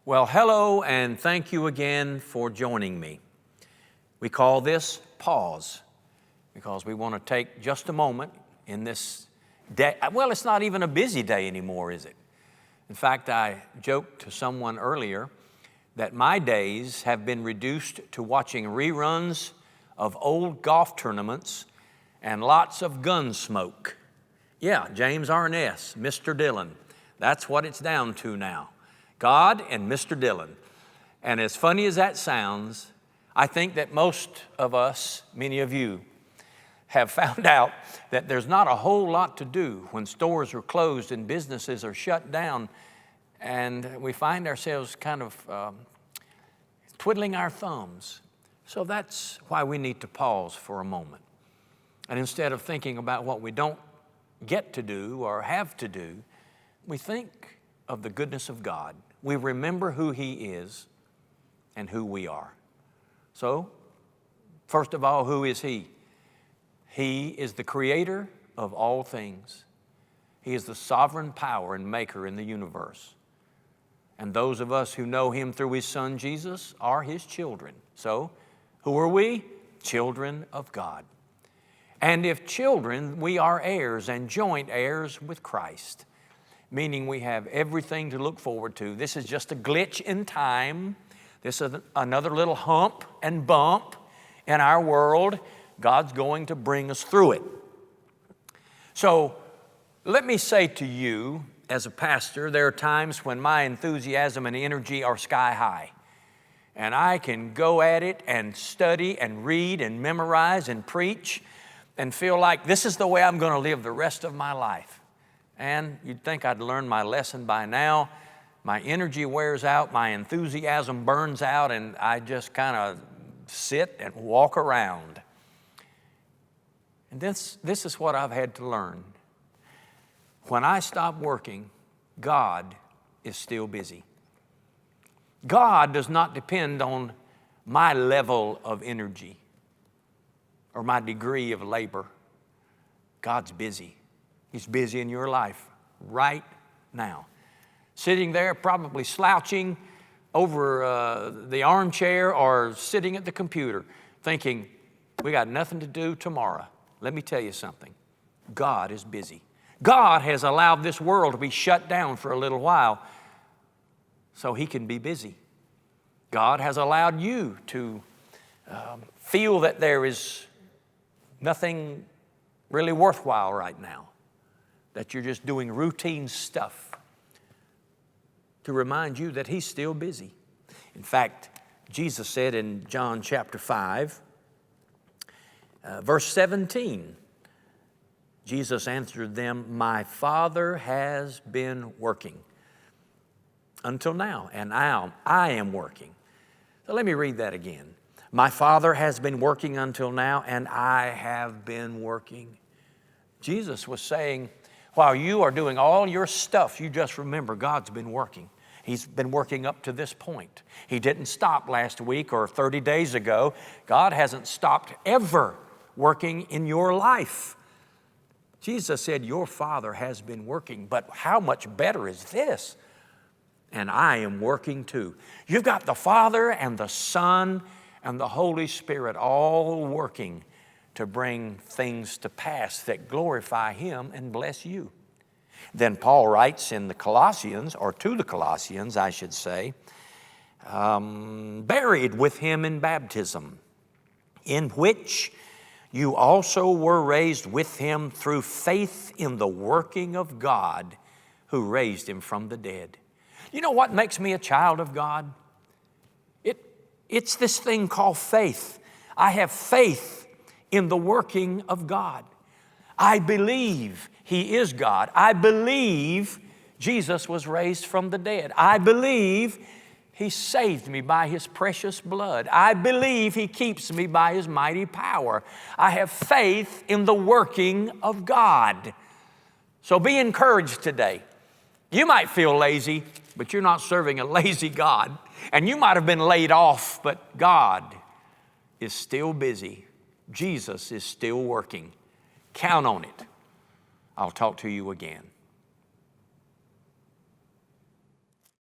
Well, hello, and thank you again for joining me. We call this Pause because we want to take just a moment in this day. Well, it's not even a busy day anymore, is it? In fact, I joked to someone earlier that my days have been reduced to watching reruns of old golf tournaments and lots of gun smoke. Yeah, James Arness, Mr. Dillon. That's what it's down to now. God and Mr. Dillon. And as funny as that sounds, I think that most of us, many of you, have found out that there's not a whole lot to do when stores are closed and businesses are shut down, and we find ourselves kind of twiddling our thumbs. So that's why we need to pause for a moment. And instead of thinking about what we don't get to do or have to do, we think of the goodness of God. We remember who He is and who we are. So, first of all, who is He? He is the creator of all things. He is the sovereign power and maker in the universe. And those of us who know Him through His Son Jesus are His children. So, who are we? Children of God. And if children, we are heirs and joint heirs with Christ, meaning we have everything to look forward to. This is just a glitch in time. This is another little hump and bump in our world. God's going to bring us through it. So let me say to you, as a pastor, there are times when my enthusiasm and energy are sky high. And I can go at it and study and read and memorize and preach and feel like this is the way I'm going to live the rest of my life. And you'd think I'd learned my lesson by now. My energy wears out, my enthusiasm burns out, and I just kind of sit and walk around. And this is what I've had to learn. When I stop working, God is still busy. God does not depend on my level of energy or my degree of labor. God's busy. He's busy in your life right now. Sitting there, probably slouching over the armchair or sitting at the computer thinking, we got nothing to do tomorrow. Let me tell you something. God is busy. God has allowed this world to be shut down for a little while so He can be busy. God has allowed you to feel that there is nothing really worthwhile right now, that you're just doing routine stuff, to remind you that He's still busy. In fact, Jesus said in John chapter 5, verse 17, Jesus answered them, my Father has been working until now, and I am working. So let me read that again. My Father has been working until now, and I have been working. Jesus was saying, while you are doing all your stuff, you just remember God's been working. He's been working up to this point. He didn't stop last week or 30 days ago. God hasn't stopped ever working in your life. Jesus said, your Father has been working, but how much better is this? And I am working too. You've got the Father and the Son and the Holy Spirit all working to bring things to pass that glorify Him and bless you. Then Paul writes in the Colossians, or to the Colossians, I should say, buried with Him in baptism, in which you also were raised with Him through faith in the working of God who raised Him from the dead. You know what makes me a child of God? It's this thing called faith. I have faith in the working of God. I believe He is God. I believe Jesus was raised from the dead. I believe He saved me by His precious blood. I believe He keeps me by His mighty power. I have faith in the working of God. So be encouraged today. You might feel lazy, but you're not serving a lazy God. And you might have been laid off, but God is still busy. Jesus is still working. Count on it. I'll talk to you again.